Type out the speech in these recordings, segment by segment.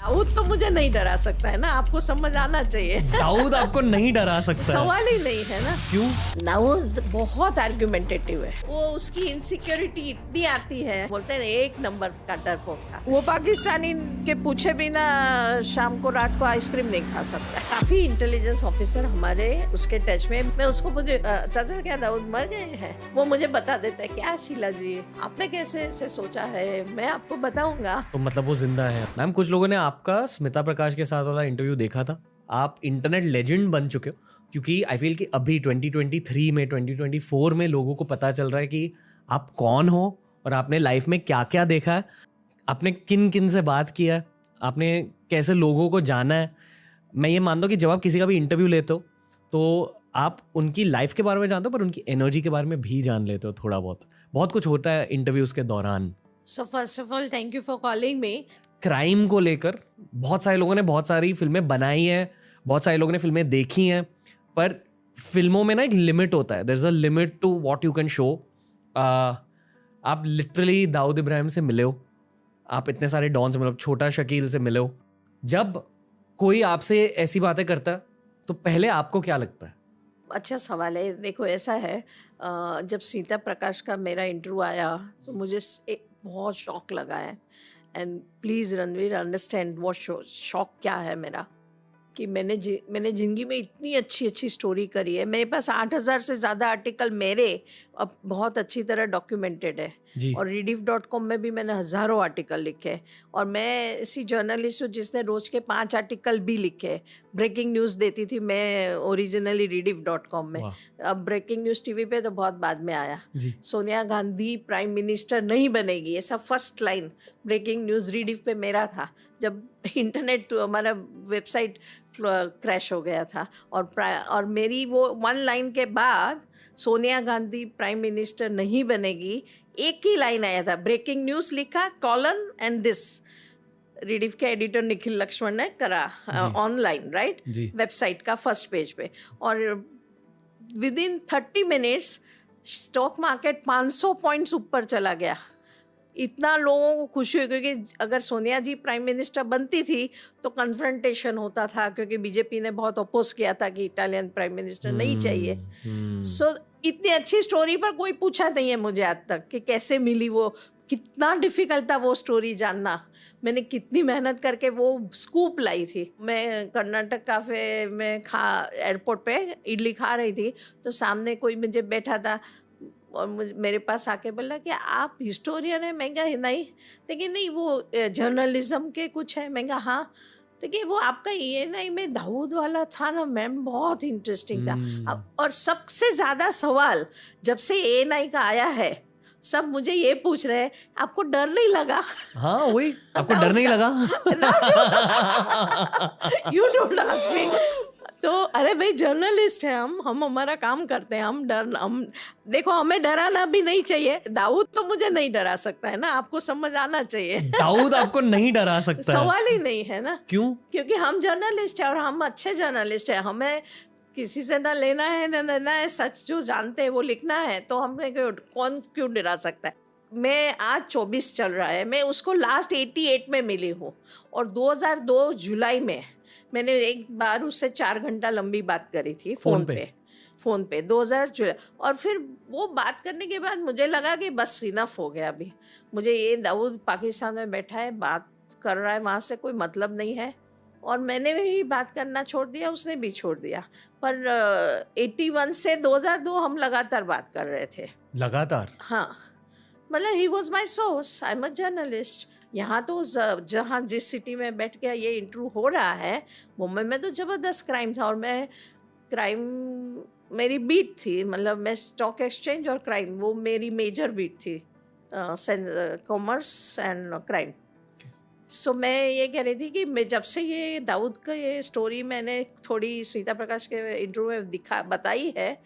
दाऊद तो मुझे नहीं डरा सकता है ना, आपको समझ आना चाहिए। दाऊद आपको नहीं डरा सकता सवाल ही नहीं है ना। क्यों? दाऊद बहुत आर्गुमेंटेटिव है, वो उसकी इनसिक्योरिटी इतनी आती है, बोलते हैं एक नंबर का डरपोक था वो। पाकिस्तानी के पूछे बिना शाम को रात को आइसक्रीम नहीं खा सकता। काफी इंटेलिजेंस ऑफिसर हमारे उसके टच में। मैं उसको मुझे चाचा क्या दाऊद मर गए हैं, वो मुझे बता देता है। क्या शीला जी आपने कैसे ऐसे सोचा है, मैं आपको बताऊंगा। तो मतलब वो जिंदा है। मैम कुछ लोगों ने आपका स्मिता प्रकाश के साथ वाला इंटरव्यू देखा था। आप इंटरनेट लेजेंड बन चुके हो, क्योंकि आई फील कि अभी 2023 में 2024 में लोगों को पता चल रहा है कि आप कौन हो और आपने लाइफ में क्या क्या देखा है, आपने किन किन से बात किया है, आपने कैसे लोगों को जाना है। मैं ये मानता हूँ कि जब आप किसी का भी इंटरव्यू लेते हो तो आप उनकी लाइफ के बारे में जानते हो, पर उनकी एनर्जी के बारे में भी जान लेते हो। थोड़ा बहुत कुछ होता है इंटरव्यूज के दौरान। So first of all thank you for calling me. Crime को लेकर बहुत सारे लोगों ने बहुत सारी फिल्में बनाई हैं, बहुत सारे लोगों ने फिल्में देखी हैं, पर फिल्मों में ना एक लिमिट होता है। There is a limit to what you can show. आप लिटरली दाऊद इब्राहिम से मिले हो, आप इतने सारे डॉन से मिले हो, छोटा शकील से मिले हो। जब कोई आपसे ऐसी बातें करता है तो पहले आपको क्या लगता है? अच्छा सवाल है। देखो ऐसा है, जब स्मिता प्रकाश का मेरा इंटरव्यू आया तो मुझे एक बहुत शौक लगा है। एंड प्लीज़ रणवीर अंडरस्टैंड वो शौक क्या है मेरा, कि मैंने ज़िंदगी में इतनी अच्छी अच्छी स्टोरी करी है। मेरे पास 8,000 से ज़्यादा आर्टिकल मेरे अब बहुत अच्छी तरह डॉक्यूमेंटेड है जी। और rediff.com में भी मैंने हज़ारों आर्टिकल लिखे हैं। और मैं ऐसी जर्नलिस्ट हूँ जिसने रोज़ के 5 आर्टिकल भी लिखे। ब्रेकिंग न्यूज़ देती थी मैं ओरिजिनली rediff.com में। अब ब्रेकिंग न्यूज़ टीवी पे तो बहुत बाद में आया। जी। सोनिया गांधी प्राइम मिनिस्टर नहीं बनेगी, ऐसा first line breaking news rediff पे मेरा था जब इंटरनेट तो हमारा वेबसाइट क्रैश हो गया था। और मेरी वो वन लाइन के बाद सोनिया गांधी प्राइम मिनिस्टर नहीं बनेगी, एक ही लाइन आया था, ब्रेकिंग न्यूज़ लिखा कॉलन एंड दिस। rediff के एडिटर निखिल लक्ष्मण ने करा ऑनलाइन, राइट, वेबसाइट का फर्स्ट पेज पे। और with in 30 minutes stock market 500 points ऊपर चला गया। इतना लोगों को खुशी हुई, क्योंकि अगर सोनिया जी प्राइम मिनिस्टर बनती थी तो कन्फ्रंटेशन होता था, क्योंकि बीजेपी ने बहुत अपोज किया था कि इटालियन प्राइम मिनिस्टर नहीं चाहिए। सो इतनी अच्छी स्टोरी पर कोई पूछा नहीं है मुझे आज तक कि कैसे मिली वो, कितना डिफ़िकल्ट था वो स्टोरी जानना। मैंने कितनी मेहनत करके वो स्कूप लाई थी। मैं कर्नाटक काफ़े में एयरपोर्ट पे इडली खा रही थी तो सामने कोई मुझे बैठा था और मेरे पास आके बोला कि आप हिस्टोरियन हैं। मैं कहा नहीं, लेकिन नहीं वो जर्नलिज्म के कुछ है। मैं कहा हाँ। तो कि वो आपका ENI में दाऊद वाला था ना मैम, बहुत इंटरेस्टिंग था। और सबसे ज़्यादा सवाल जब से ENI का आया है सब मुझे ये पूछ रहे हैं आपको डर नहीं लगा? हाँ वही, आपको डर नहीं लगा? You don't ask me. तो अरे भाई जर्नलिस्ट है हम हमारा काम करते हैं। हम देखो, हमें डराना भी नहीं चाहिए। दाऊद तो मुझे नहीं डरा सकता है ना, आपको समझ आना चाहिए। दाऊद आपको नहीं डरा सकता है? सवाल ही नहीं है ना। क्यों? क्योंकि हम जर्नलिस्ट हैं और हम अच्छे जर्नलिस्ट हैं। हमें किसी से ना लेना है ना देना है, सच जो जानते हैं वो लिखना है। तो हमें कौन क्यों डरा सकता है? मैं आज 24 चल रहा है, मैं उसको लास्ट 88 में मिली हूँ और 2002 जुलाई में मैंने एक बार उससे 4 घंटा लंबी बात करी थी फ़ोन पे 2000 जुलाई। और फिर वो बात करने के बाद मुझे लगा कि बस इनफ हो गया। अभी मुझे ये दाऊद पाकिस्तान में बैठा है, बात कर रहा है, वहाँ से कोई मतलब नहीं है। और मैंने भी बात करना छोड़ दिया, उसने भी छोड़ दिया। पर 81 से 2002 हम लगातार बात कर रहे थे। लगातार? हाँ, मतलब he was my source, I am a journalist. यहाँ तो जहाँ जिस सिटी में बैठ के ये इंटरव्यू हो रहा है, मुंबई में तो ज़बरदस्त क्राइम था। और मैं क्राइम मेरी बीट थी, मतलब मैं स्टॉक एक्सचेंज और क्राइम वो मेरी मेजर बीट थी, कॉमर्स एंड क्राइम। सो मैं ये कह रही थी कि मैं जब से ये दाऊद का ये स्टोरी मैंने थोड़ी स्मिता प्रकाश के इंटरव्यू में बताई है,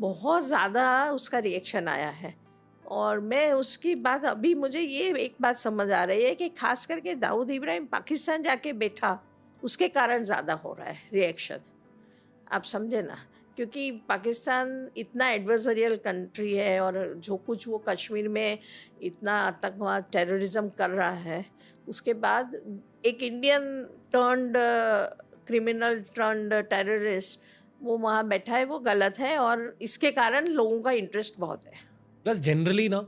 बहुत ज़्यादा उसका रिएक्शन आया है। और मैं उसकी बात, अभी मुझे ये एक बात समझ आ रही है कि खास करके दाऊद इब्राहिम पाकिस्तान जाके बैठा, उसके कारण ज़्यादा हो रहा है रिएक्शन। आप समझे ना, क्योंकि पाकिस्तान इतना एडवर्सरियल कंट्री है और जो कुछ वो कश्मीर में इतना आतंकवाद टेररिज्म कर रहा है, उसके बाद एक Indian turned criminal turned terrorist वो वहाँ बैठा है, वो गलत है और इसके कारण लोगों का इंटरेस्ट बहुत है। प्लस जनरली ना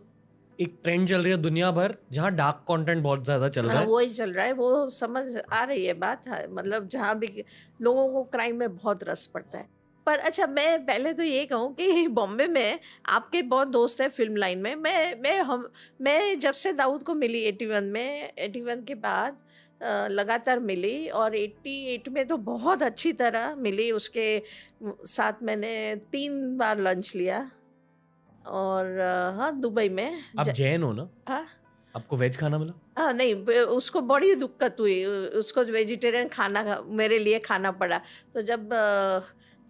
एक ट्रेंड चल रही है दुनिया भर जहाँ डार्क कंटेंट बहुत ज़्यादा चल रहा है। वही चल रहा है, वो समझ आ रही है बात है, मतलब जहाँ भी लोगों को क्राइम में बहुत रस पड़ता है। पर अच्छा, मैं पहले तो ये कहूँ कि बॉम्बे में आपके बहुत दोस्त हैं फिल्म लाइन में। मैं जब से दाऊद को मिली 81 के बाद लगातार मिली, और 88 में तो बहुत अच्छी तरह मिली। उसके साथ मैंने 3 बार लंच लिया, और हाँ, दुबई में। आप जैन हो ना? हाँ, आपको वेज खाना मिला? हाँ नहीं, उसको बड़ी दिक्कत हुई, उसको वेजिटेरियन खाना मेरे लिए खाना पड़ा। तो जब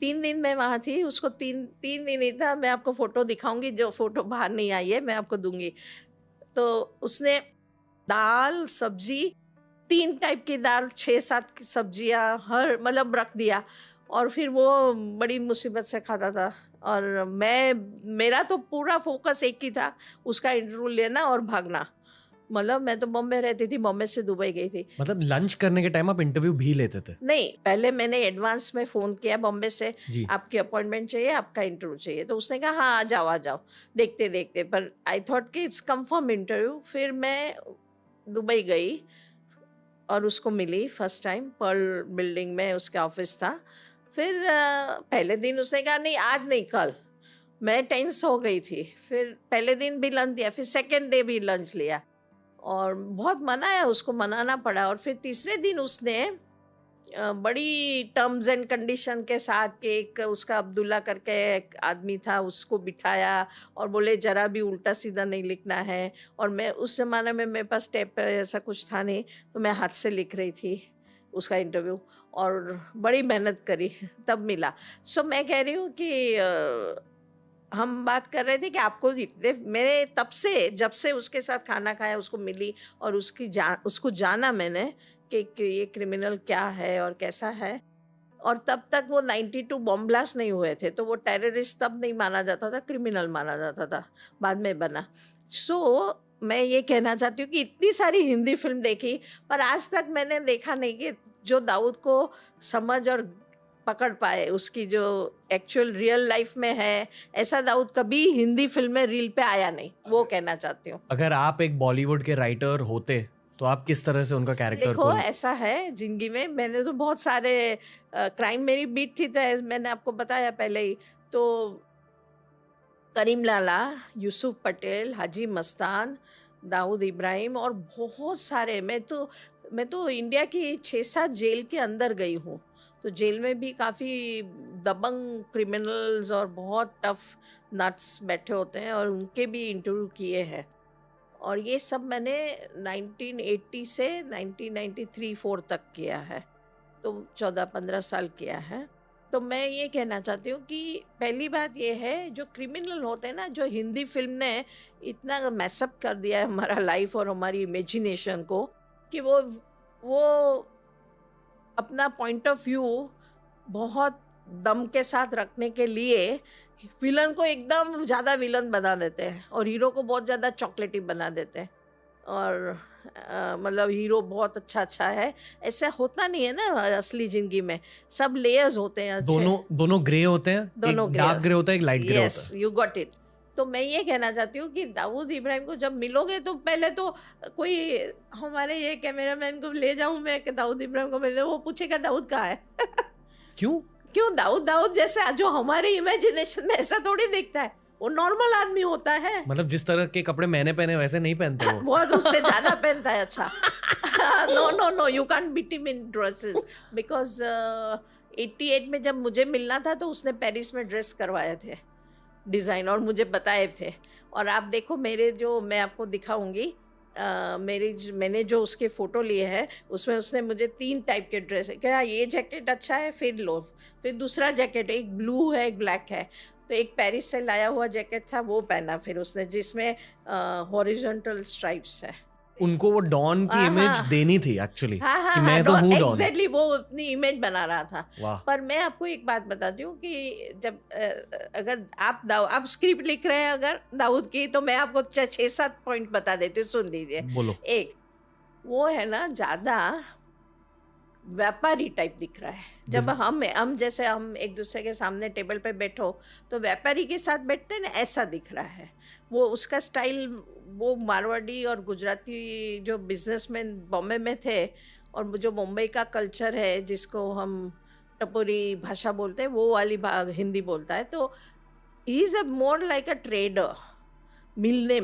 3 दिन मैं वहाँ थी, उसको तीन दिन ही था। मैं आपको फ़ोटो दिखाऊंगी, जो फ़ोटो बाहर नहीं आई है मैं आपको दूंगी। तो उसने दाल सब्जी, 3 टाइप की दाल, 6-7 सब्जियाँ हर मतलब रख दिया, और फिर वो बड़ी मुसीबत से खाता था। और मेरा तो पूरा फोकस एक ही था, उसका इंटरव्यू लेना और भागना। मतलब मैं तो बॉम्बे रहती थी, बॉम्बे से दुबई गई थी। मतलब लंच करने के टाइम आप इंटरव्यू भी लेते थे? नहीं, पहले मैंने एडवांस में फ़ोन किया बॉम्बे से, जी। आपकी अपॉइंटमेंट चाहिए, आपका इंटरव्यू चाहिए। तो उसने कहा हाँ आ जाओ देखते देखते। पर आई थॉट कि इट्स कंफर्म इंटरव्यू। फिर मैं दुबई गई और उसको मिली फर्स्ट टाइम, पर्ल बिल्डिंग में उसका ऑफिस था। फिर पहले दिन उसने कहा नहीं आज नहीं कल। मैं टेंस हो गई थी। फिर पहले दिन भी लंच दिया, फिर सेकेंड डे भी लंच लिया, और बहुत मनाया, उसको मनाना पड़ा। और फिर तीसरे दिन उसने बड़ी टर्म्स एंड कंडीशन के साथ कि एक उसका अब्दुल्ला करके एक आदमी था, उसको बिठाया और बोले ज़रा भी उल्टा सीधा नहीं लिखना है। और मैं उस ज़माने में मेरे पास टेप ऐसा कुछ था नहीं, तो मैं हाथ से लिख रही थी उसका इंटरव्यू, और बड़ी मेहनत करी तब मिला। सो मैं कह रही हूँ कि हम बात कर रहे थे कि आपको इतने, मेरे तब से जब से उसके साथ खाना खाया, उसको मिली और उसको जाना मैंने कि ये क्रिमिनल क्या है और कैसा है। और तब तक वो 92 बॉम्ब ब्लास्ट नहीं हुए थे, तो वो टेररिस्ट तब नहीं माना जाता था, क्रिमिनल माना जाता था, बाद में बना। सो मैं ये कहना चाहती हूँ कि इतनी सारी हिंदी फिल्म देखी, पर आज तक मैंने देखा नहीं कि जो दाऊद को समझ और पकड़ पाए, उसकी जो एक्चुअल रियल लाइफ में है, ऐसा दाऊद कभी हिंदी फिल्म में रील पे आया नहीं, वो कहना चाहती हूँ। अगर आप एक बॉलीवुड के राइटर होते तो आप किस तरह से उनका कैरेक्टर देखो ऐसा है जिंदगी में, मैंने तो बहुत सारे क्राइम, मेरी बीट थी, तो मैंने आपको बताया पहले ही। तो करीम लाला, यूसुफ पटेल, हाजी मस्तान, दाऊद इब्राहिम और बहुत सारे, मैं तो इंडिया की 6-7 जेल के अंदर गई हूँ। तो जेल में भी काफ़ी दबंग क्रिमिनल्स और बहुत टफ नट्स बैठे होते हैं, और उनके भी इंटरव्यू किए हैं। और ये सब मैंने 1980 से 1993-4 तक किया है, तो 14-15 साल किया है। तो मैं ये कहना चाहती हूँ कि पहली बात ये है, जो क्रिमिनल होते हैं ना, जो हिंदी फिल्म ने इतना मैसअप कर दिया है हमारा लाइफ और हमारी इमेजिनेशन को, कि वो अपना पॉइंट ऑफ व्यू बहुत दम के साथ रखने के लिए विलन को एकदम ज़्यादा विलन बना देते हैं, और हीरो को बहुत ज़्यादा चॉकलेटी बना देते हैं। और मतलब हीरो बहुत अच्छा है, ऐसा होता नहीं है ना असली ज़िंदगी में। सब लेयर्स होते हैं अच्छे। दोनों ग्रे होते हैं, दोनों एक डार्क ग्रे होता है, एक लाइट ग्रे होता है। Yes, you got it. तो मैं ये कहना चाहती हूँ कि दाऊद इब्राहिम को जब मिलोगे, तो पहले तो कोई हमारे ये कैमरामैन को ले जाऊँ मैं कि दाऊद इब्राहिम को मिले, वो पूछेगा दाऊद कहाँ है। क्यों दाऊद जैसे जो हमारे इमेजिनेशन में ऐसा थोड़ी दिखता है, वो नॉर्मल आदमी होता है। मतलब जिस तरह के कपड़े मैंने पहने वैसे नहीं पहनते वो। बहुत उससे ज्यादा पहनता है। अच्छा no you can't beat him in dresses, because 88 में जब मुझे मिलना था, तो उसने पेरिस में ड्रेस करवाए थे डिज़ाइन, और मुझे बताए थे। और आप देखो मेरे जो, मैं आपको दिखाऊंगी, मैंने जो उसके फ़ोटो लिए हैं, उसमें उसने मुझे 3 टाइप के ड्रेस है, क्या ये जैकेट अच्छा है, फिर लो, फिर दूसरा जैकेट, एक ब्लू है एक ब्लैक है। तो एक पेरिस से लाया हुआ जैकेट था, वो पहना फिर उसने, जिसमें हॉरिजॉन्टल स्ट्राइप्स है। उनको वो डॉन की हाँ, इमेज हाँ। देनी थी एक्चुअली हाँ हाँ कि हाँ मैं तो हूँ डॉन। एग्जैक्टली वो अपनी इमेज बना रहा था। वाह। पर मैं आपको एक बात बताती हूँ कि जब अगर आप स्क्रिप्ट लिख रहे हैं अगर दाऊद की, तो मैं आपको 6-7 पॉइंट बता देती हूँ, सुन लीजिए। बोलो। एक, वो है ना ज़्यादा व्यापारी टाइप दिख रहा है। जब हम जैसे हम एक दूसरे के सामने टेबल पे बैठो तो व्यापारी के साथ बैठते हैं ना, ऐसा दिख रहा है। वो उसका स्टाइल, वो मारवाड़ी और गुजराती जो बिजनेसमैन बॉम्बे में थे, और जो मुंबई का कल्चर है जिसको हम टपोरी भाषा बोलते हैं, वो वाली हिंदी बोलता है। तो he is a more like a trader. मिलने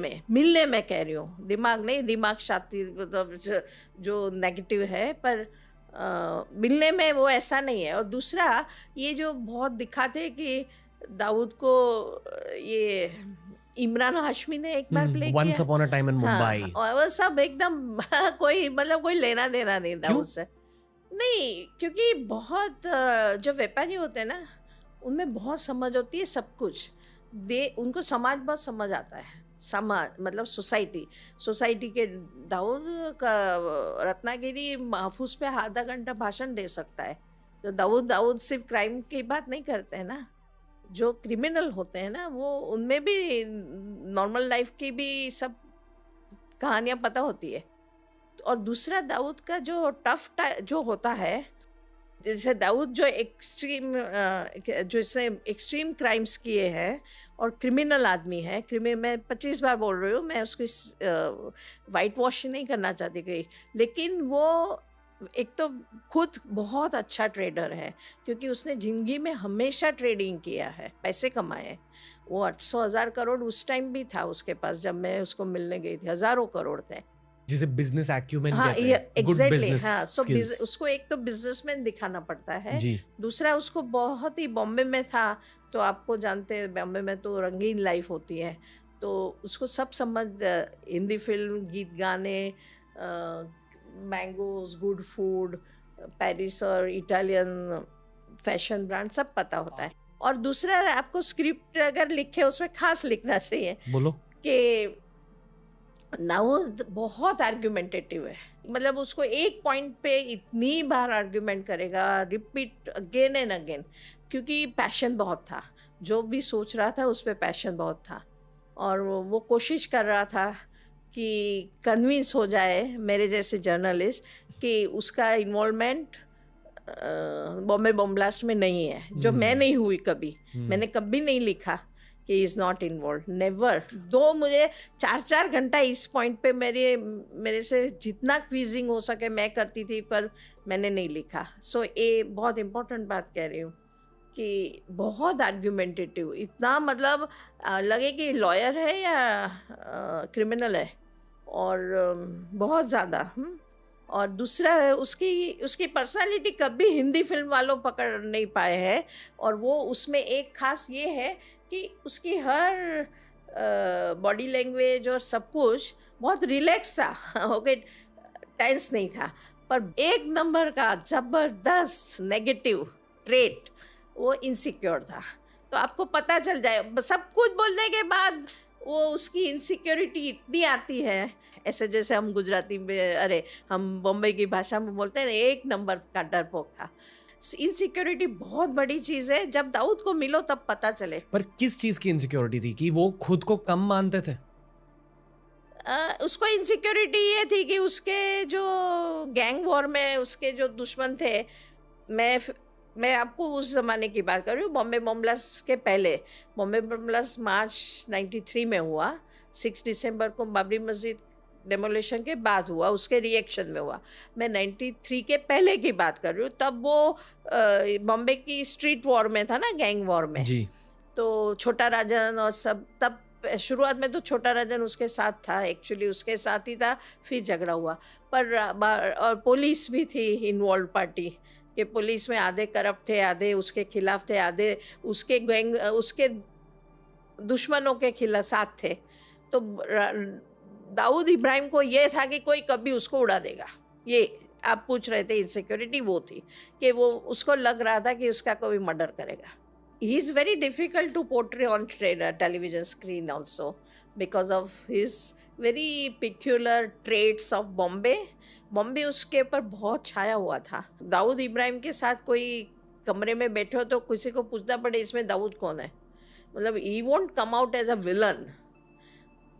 में कह रही हूँ, दिमाग नहीं, दिमाग शातिर मतलब जो नेगेटिव है, पर मिलने में वो ऐसा नहीं है। और दूसरा, ये जो बहुत दिखाते हैं कि दाऊद को ये इमरान हाशमी ने एक बार प्ले वंस किया। Upon a time in Mumbai. हाँ, और वो सब एकदम कोई मतलब कोई लेना देना नहीं क्यों? दाऊद से। नहीं, क्योंकि बहुत जो व्यापारी होते हैं ना, उनमें बहुत समझ होती है सब कुछ। उनको समाज बहुत समझ आता है। समाज मतलब सोसाइटी के दाऊद का रत्नागिरी महफूज पे आधा घंटा भाषण दे सकता है। तो दाऊद सिर्फ क्राइम की बात नहीं करते हैं ना, जो क्रिमिनल होते हैं ना, वो उनमें भी नॉर्मल लाइफ की भी सब कहानियाँ पता होती है। और दूसरा, दाऊद का जो जो होता है, जैसे दाऊद जो इसने एक्सट्रीम क्राइम्स किए हैं और क्रिमिनल आदमी है। मैं 25 बार बोल रही हूँ, मैं उसको वाइट वॉश नहीं करना चाहती कहीं, लेकिन वो एक तो खुद बहुत अच्छा ट्रेडर है, क्योंकि उसने ज़िंदगी में हमेशा ट्रेडिंग किया है, पैसे कमाए। वो 800,000 करोड़ उस टाइम भी था उसके पास, जब मैं उसको मिलने गई थी, हज़ारों करोड़ थे। जिसे बिजनेस एक्यूमेन हाँ, कहते हैं, गुड एग्जैक्टली बिजनेस हाँ। सो स्किल्स। उसको एक तो बिजनेसमैन दिखाना पड़ता है जी। दूसरा, उसको बहुत ही बॉम्बे में था, तो आपको जानते हैं बॉम्बे में तो रंगीन लाइफ होती है, तो उसको सब समझ, हिंदी फिल्म, गीत गाने, मैंगोज, गुड फूड, पेरिस और इटालियन फैशन ब्रांड सब पता होता है। और दूसरा, आपको स्क्रिप्ट अगर लिखे उसमें खास लिखना चाहिए। बोलो। कि दाऊद बहुत आर्ग्यूमेंटेटिव है, मतलब उसको एक पॉइंट पे इतनी बार आर्ग्यूमेंट करेगा, रिपीट अगेन एंड अगेन, क्योंकि पैशन बहुत था। जो भी सोच रहा था उस पर पैशन बहुत था, और वो कोशिश कर रहा था कि कन्विंस हो जाए मेरे जैसे जर्नलिस्ट कि उसका इन्वॉल्वमेंट बॉम्बे बम ब्लास्ट में नहीं है, जो मैं नहीं हुई कभी। मैंने कभी नहीं लिखा कि इज़ नॉट इन्वॉल्व, नेवर। दो मुझे 4-4 घंटा इस पॉइंट पे मेरे से जितना क्विजिंग हो सके मैं करती थी, पर मैंने नहीं लिखा। सो ये बहुत इम्पोर्टेंट बात कह रही हूँ कि बहुत आर्ग्यूमेंटेटिव, इतना मतलब लगे कि लॉयर है या क्रिमिनल है, और बहुत ज़्यादा। और दूसरा है उसकी पर्सनालिटी कभी हिंदी फिल्म वालों पकड़ नहीं पाए हैं। और वो उसमें एक खास ये है कि उसकी हर बॉडी लैंग्वेज और सब कुछ बहुत रिलैक्स था, ओके, टेंस नहीं था। पर एक नंबर का ज़बरदस्त नेगेटिव ट्रेट, वो इनसिक्योर था। तो आपको पता चल जाए, सब कुछ बोलने के बाद वो उसकी इनसिक्योरिटी इतनी आती है, ऐसे जैसे हम गुजराती में, अरे हम बॉम्बे की भाषा में बोलते हैं ना, एक नंबर का डरपोक था। इनसिक्योरिटी बहुत बड़ी चीज़ है, जब दाऊद को मिलो तब पता चले। पर किस चीज़ की इनसिक्योरिटी थी कि वो खुद को कम मानते थे? उसको इनसिक्योरिटी ये थी कि उसके जो गैंग वॉर में उसके जो दुश्मन थे, मैं आपको उस ज़माने की बात कर रही हूँ, बॉम्बे बम ब्लास्ट के पहले। बॉम्बे बम ब्लास्ट मार्च 93 में हुआ, 6 दिसंबर को बाबरी मस्जिद डेमोलिशन के बाद हुआ, उसके रिएक्शन में हुआ। मैं 93 के पहले की बात कर रही हूँ, तब वो बॉम्बे की स्ट्रीट वॉर में था ना, गैंग वॉर में जी। तो छोटा राजन और सब, तब शुरुआत में तो छोटा राजन उसके साथ था, एक्चुअली उसके साथ ही था, फिर झगड़ा हुआ। पर और पुलिस भी थी इन्वॉल्व, पार्टी के पुलिस में आधे करप्ट थे, आधे उसके खिलाफ थे, आधे उसके गैंग उसके दुश्मनों के खिलाफ साथ थे। तो दाऊद इब्राहिम को ये था कि कोई कभी उसको उड़ा देगा। ये आप पूछ रहे थे, इनसिक्योरिटी वो थी कि वो उसको लग रहा था कि उसका कोई मर्डर करेगा। he is very difficult to portray on television screen also because of his very peculiar traits of Bombay उसके ऊपर बहुत छाया हुआ था। दाऊद इब्राहिम के साथ कोई कमरे में बैठे हो तो किसी को पूछना पड़े इसमें दाऊद कौन है, मतलब he won't come out as a villain.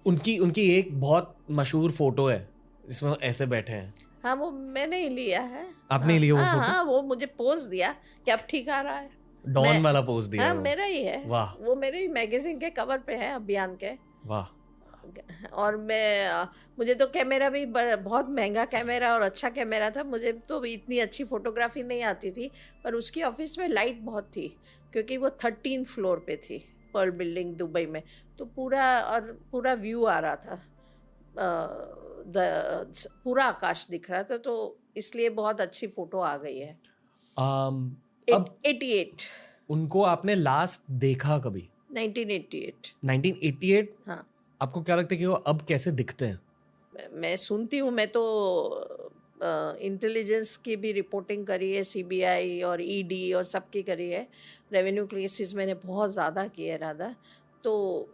उनकी एक बहुत मशहूर फोटो है जिसमें ऐसे बैठे हैं। हाँ, वो मैंने ही लिया है। आपने ही लिया वो फोटो? हाँ, वो मुझे पोज दिया कि अब ठीक आ रहा है। डॉन वाला पोज दिया? हाँ, मेरा ही है। वाह। वो मेरे ही मैगजीन के कवर पे है, अभियान के। वाह। और मुझे तो कैमरा भी बहुत महंगा कैमरा और अच्छा कैमरा था, मुझे तो इतनी अच्छी फोटोग्राफी नहीं आती थी, पर उसकी ऑफिस में लाइट बहुत थी क्योंकि वो 13 फ्लोर पे थी, पर्ल बिल्डिंग दुबई में, तो पूरा व्यू आ रहा था, पूरा आकाश दिख रहा था, तो इसलिए बहुत अच्छी फोटो आ गई है। अब 88 उनको आपने लास्ट देखा कभी? 1988। हाँ। आपको क्या लगता है कि वो अब कैसे दिखते हैं? मैं सुनती हूँ, मैं तो इंटेलिजेंस की भी रिपोर्टिंग करी है, सीबीआई और ईडी और सबकी करी है, रेवेन्यू केसेस मैंने बहुत ज़्यादा किए राधा, तो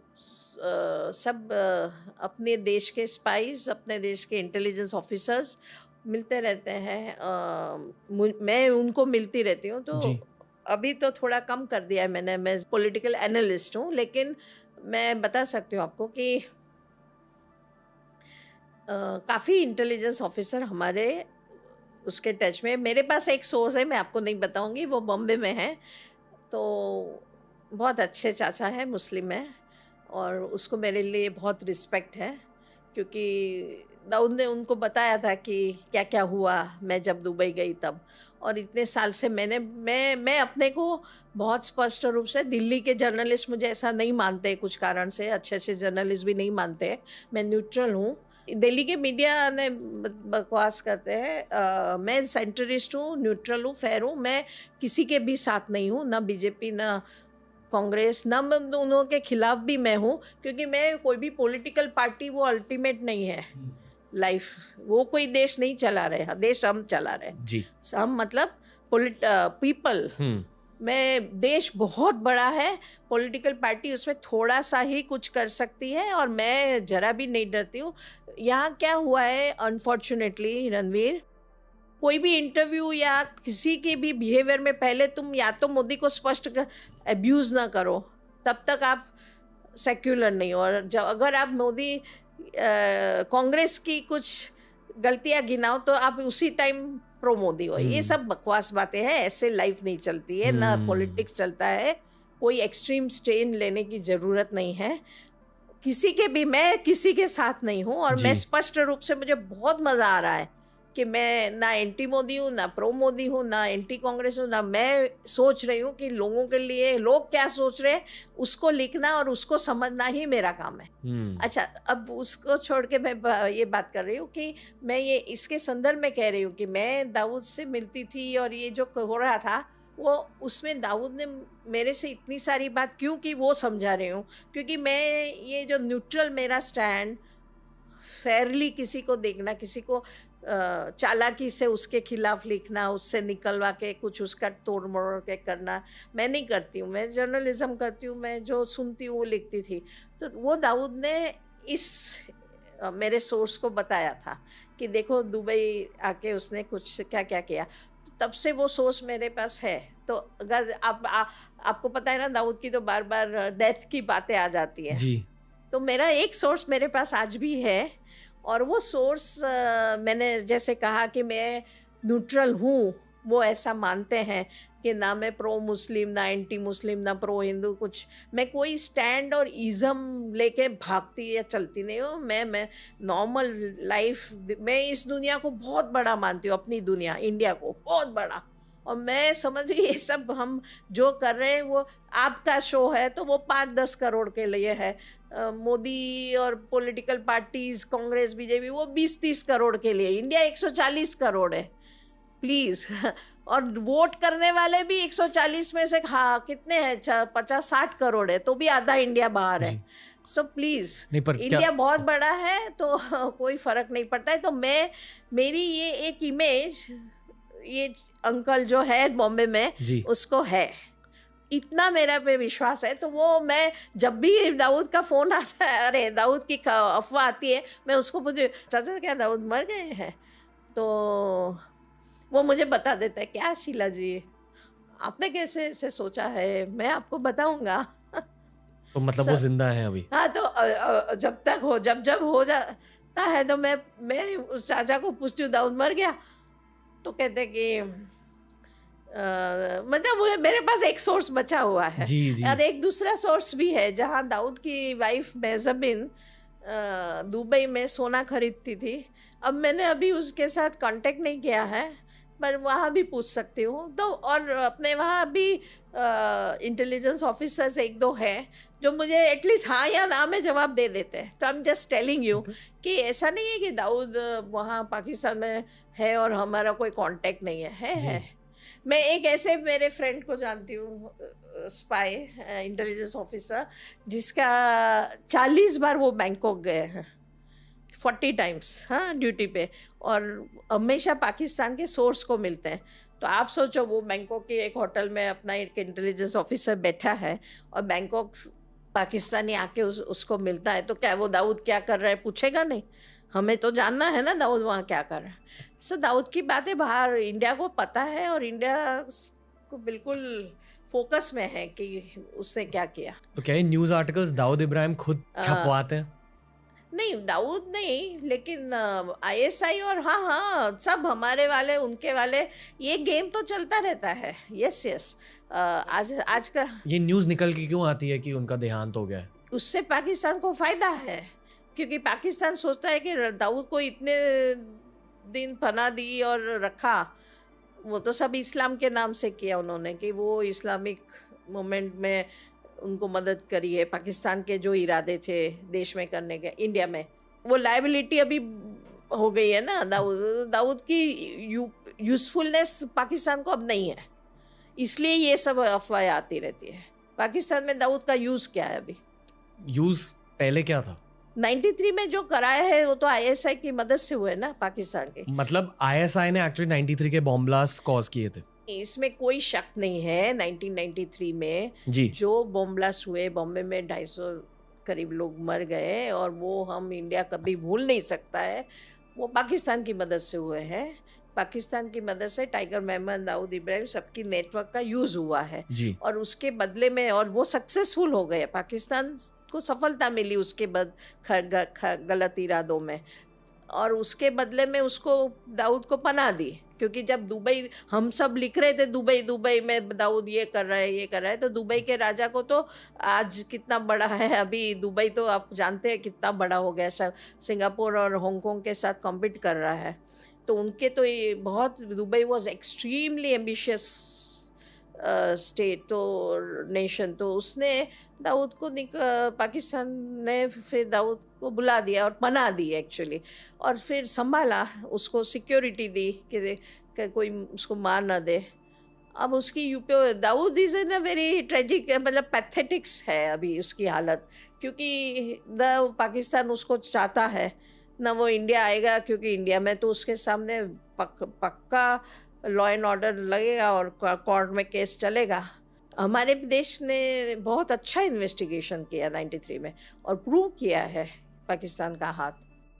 सब अपने देश के स्पाइस, अपने देश के इंटेलिजेंस ऑफिसर्स मिलते रहते हैं, मैं उनको मिलती रहती हूँ, तो अभी तो थोड़ा कम कर दिया है मैंने, मैं पॉलिटिकल एनालिस्ट हूँ, लेकिन मैं बता सकती हूँ आपको कि काफ़ी इंटेलिजेंस ऑफिसर हमारे उसके टच में। मेरे पास एक सोर्स है, मैं आपको नहीं बताऊंगी, वो बॉम्बे में है, तो बहुत अच्छे चाचा है, मुस्लिम है, और उसको मेरे लिए बहुत रिस्पेक्ट है क्योंकि दाऊद ने उनको बताया था कि क्या क्या हुआ मैं जब दुबई गई तब, और इतने साल से मैं अपने को बहुत स्पष्ट रूप से, दिल्ली के जर्नलिस्ट मुझे ऐसा नहीं मानते कुछ कारण से, अच्छे जर्नलिस्ट भी नहीं मानते, मैं न्यूट्रल हूँ। दिल्ली के मीडिया ने बकवास करते हैं, मैं सेंटरिस्ट हूँ, न्यूट्रल हूँ, फेयर हूँ, मैं किसी के भी साथ नहीं हूँ, ना बीजेपी ना कांग्रेस, ना दोनों के खिलाफ भी मैं हूँ, क्योंकि मैं कोई भी पॉलिटिकल पार्टी वो अल्टीमेट नहीं है लाइफ, वो कोई देश नहीं चला रहे हैं, देश हम चला रहे हैं जी, हम मतलब पीपल। मैं देश बहुत बड़ा है, पॉलिटिकल पार्टी उसमें थोड़ा सा ही कुछ कर सकती है, और मैं जरा भी नहीं डरती हूँ। यहाँ क्या हुआ है अनफॉर्चुनेटली रणवीर, कोई भी इंटरव्यू या किसी के भी बिहेवियर में पहले तुम या तो मोदी को स्पष्ट अब्यूज़ ना करो, तब तक आप सेक्युलर नहीं हो, और जब अगर आप मोदी कांग्रेस की कुछ गलतियां गिनाओ तो आप उसी टाइम प्रो मोदी हो। ये सब बकवास बातें हैं, ऐसे लाइफ नहीं चलती है, ना पॉलिटिक्स चलता है, कोई एक्सट्रीम स्टैंड लेने की ज़रूरत नहीं है किसी के भी, मैं किसी के साथ नहीं हूँ, और मैं स्पष्ट रूप से, मुझे बहुत मज़ा आ रहा है कि मैं ना एंटी मोदी हूँ, ना प्रो मोदी हूँ, ना एंटी कांग्रेस हूँ, ना मैं सोच रही हूँ कि लोगों के लिए लोग क्या सोच रहे हैं उसको लिखना और उसको समझना ही मेरा काम है। अच्छा, अब उसको छोड़ के मैं ये बात कर रही हूँ कि मैं ये इसके संदर्भ में कह रही हूँ कि मैं दाऊद से मिलती थी, और ये जो हो रहा था वो, उसमें दाऊद ने मेरे से इतनी सारी बात क्यों की वो समझा रही हूँ, क्योंकि मैं ये जो न्यूट्रल मेरा स्टैंड, फेयरली किसी को देखना, किसी को चालाकी से उसके खिलाफ लिखना, उससे निकलवा के कुछ उसका तोड़ मरोड़ के करना, मैं नहीं करती हूँ, मैं जर्नलिज्म करती हूँ, मैं जो सुनती हूँ वो लिखती थी। तो वो दाऊद ने इस मेरे सोर्स को बताया था कि देखो दुबई आके उसने कुछ क्या क्या किया, तब से वो सोर्स मेरे पास है। तो अगर आपको पता है ना, दाऊद की तो बार बार डेथ की बातें आ जाती हैं जी, तो मेरा एक सोर्स मेरे पास आज भी है, और वो सोर्स मैंने जैसे कहा कि मैं न्यूट्रल हूँ, वो ऐसा मानते हैं कि ना मैं प्रो मुस्लिम, ना एंटी मुस्लिम, ना प्रो हिंदू, कुछ मैं कोई स्टैंड और इज़म लेके भागती या चलती नहीं हूँ। मैं नॉर्मल लाइफ, मैं इस दुनिया को बहुत बड़ा मानती हूँ, अपनी दुनिया इंडिया को बहुत बड़ा, और मैं समझ रही ये सब हम जो कर रहे हैं वो आपका शो है तो वो 5-10 करोड़ के लिए है, मोदी और पॉलिटिकल पार्टीज़ कांग्रेस बीजेपी वो 20-30 करोड़ के लिए, इंडिया 140 करोड़ है प्लीज़ और वोट करने वाले भी 140 में से हाँ कितने हैं, 50-60 करोड़ है, तो भी आधा इंडिया बाहर है। सो प्लीज़, इंडिया बहुत बड़ा है तो कोई फ़र्क नहीं पड़ता है। तो मेरी ये एक इमेज, ये अंकल जो है बॉम्बे में उसको है, इतना मेरा पे विश्वास है। तो वो मैं जब भी दाऊद का फ़ोन आता है, अरे दाऊद की अफवाह आती है, मैं उसको पूछती, चाचा क्या दाऊद मर गए हैं? तो वो मुझे बता देता है, क्या शीला जी आपने कैसे ऐसे सोचा है, मैं आपको बताऊंगा। तो मतलब वो जिंदा है अभी? हाँ, तो जब तक हो जब हो जाता है तो मैं उस चाचा को पूछती हूँ दाऊद मर गया? तो कहते कि मतलब वो मेरे पास एक सोर्स बचा हुआ है। जी जी। और एक दूसरा सोर्स भी है जहाँ दाऊद की वाइफ मेज़बिन दुबई में सोना खरीदती थी। अब मैंने अभी उसके साथ कांटेक्ट नहीं किया है, पर वहाँ भी पूछ सकती हूँ। तो और अपने वहाँ भी इंटेलिजेंस ऑफिसर्स एक दो हैं जो मुझे एटलीस्ट हाँ या ना में जवाब दे देते हैं। तो I am just telling you कि ऐसा नहीं है कि दाऊद वहाँ पाकिस्तान में है और हमारा कोई कांटेक्ट नहीं है। जी। है। मैं एक ऐसे मेरे फ्रेंड को जानती हूँ, स्पाई इंटेलिजेंस ऑफिसर, जिसका 40 बार वो बैंकॉक गए हैं, 40 टाइम्स, हाँ, ड्यूटी पे, और हमेशा पाकिस्तान के सोर्स को मिलते हैं। तो आप सोचो वो बैंकॉक के एक होटल में अपना एक इंटेलिजेंस ऑफिसर बैठा है और बैंकॉक पाकिस्तानी आके उसको मिलता है, तो क्या वो दाऊद क्या कर रहा है पूछेगा नहीं? हमें तो जानना है ना दाऊद वहाँ क्या कर रहा है। सो दाऊद की बातें बाहर इंडिया को पता है और इंडिया को बिल्कुल फोकस में है कि उसने क्या किया। तो क्या ये न्यूज़ आर्टिकल्स दाऊद इब्राहिम खुद छपवाते हैं? नहीं, दाऊद नहीं, लेकिन आईएसआई और हाँ सब हमारे वाले उनके वाले, ये गेम तो चलता रहता है। Yes yes. आज का ये न्यूज़ निकल के क्यों आती है कि उनका देहांत हो गया है? उससे पाकिस्तान को फ़ायदा है, क्योंकि पाकिस्तान सोचता है कि दाऊद को इतने दिन पनाह दी और रखा, वो तो सब इस्लाम के नाम से किया उन्होंने, कि वो इस्लामिक मूवमेंट में उनको मदद करी है। पाकिस्तान के जो इरादे थे देश में करने के, इंडिया में, वो लायबिलिटी अभी हो गई है ना। दाऊद की यूज़फुलनेस पाकिस्तान को अब नहीं है, इसलिए ये सब अफवाहें आती रहती है। पाकिस्तान में दाऊद का यूज़ क्या है अभी? यूज़ पहले क्या था? 93 में जो कराया है वो तो आईएसआई की मदद से हुए ना पाकिस्तान के। मतलब आईएसआई ने एक्चुअली 93 के बॉम्ब ब्लास्ट कॉज किए थे? इसमें कोई शक नहीं है। 1993 में जी। जो बॉम्ब ब्लास्ट हुए, बॉम्बे में 250 करीब लोग मर गए, और वो हम इंडिया कभी भूल नहीं सकता है। वो पाकिस्तान की मदद से हुए हैं। पाकिस्तान की मदद से टाइगर मेमन, दाऊद इब्राहिम, सबकी नेटवर्क का यूज़ हुआ है जी। और उसके बदले में, और वो सक्सेसफुल हो गए, पाकिस्तान को सफलता मिली उसके बाद गलत इरादों में, और उसके बदले में उसको दाऊद को पनाह दी। क्योंकि जब दुबई, हम सब लिख रहे थे दुबई में दाऊद ये कर रहा है ये कर रहा है, तो दुबई के राजा को तो आज कितना बड़ा है, अभी दुबई तो आप जानते हैं कितना बड़ा हो गया, सिंगापुर और हांगकांग के साथ कॉम्पीट कर रहा है। तो उनके तो ये बहुत, Dubai was extremely ambitious state, तो नेशन, तो उसने दाऊद को पाकिस्तान ने फिर दाऊद को बुला दिया और पनाह दी एक्चुअली, और फिर संभाला, उसको सिक्योरिटी दी कि कोई उसको मार ना दे। अब उसकी यूपी, Dawood is in a very tragic, मतलब पैथेटिक्स है अभी उसकी हालत, क्योंकि पाकिस्तान उसको चाहता है ना, वो इंडिया आएगा, क्योंकि इंडिया में तो उसके सामने पक्का लॉ एंड ऑर्डर लगेगा और कोर्ट में केस चलेगा। हमारे देश ने बहुत अच्छा इन्वेस्टिगेशन किया 93 में और प्रूव किया है पाकिस्तान का हाथ।